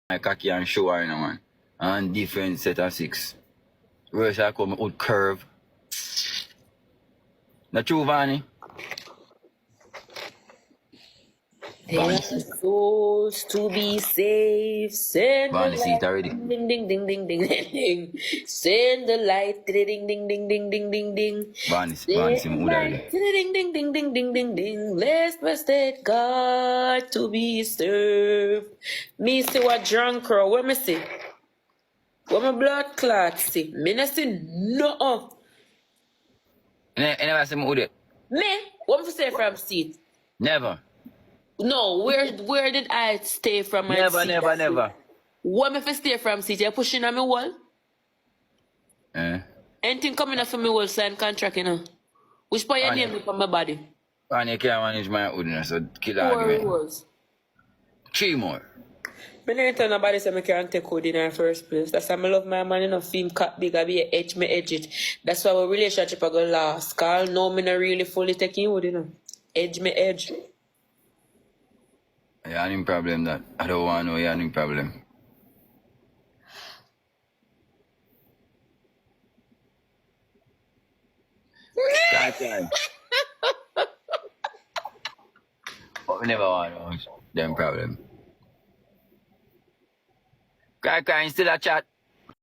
my cocky and show her, you know, man. And different set of six. Whereas I come with curve. Not true, Ivany? There are souls to be saved. Send the Ivany, see it light. already. Ding ding ding ding ding ding ding. Send the light. Ding ding ding ding ding ding ding ding. Ivany, Send see the mood already. light. Ding ding ding ding ding ding ding. Let's trusted God to be served. Me see what drunk crow. What me see? What my blood clot see? Me not see no. You never see me with it? Me? What me say from seat? Never. No, where did I stay from my Never, seat? never. What me fi stay from seat? You pushing on me wall? Eh? Anything coming up for me wall sign contract, you know? Which part you Ivany. name me from my body? And you can't manage my hoodness, so kill the 4 argument. rows. 3 more. Me never tell nobody say me can't take hood in the first place. That's why I love my man, you know, film cut big, I be a edge, me edge it. That's why our relationship I go last. Cause no, me not really fully taking hood, you know. Edge me edge. You have any problem that? I don't want to know you have any problem. Start time. But we never want to know them problem. Cry, still a chat.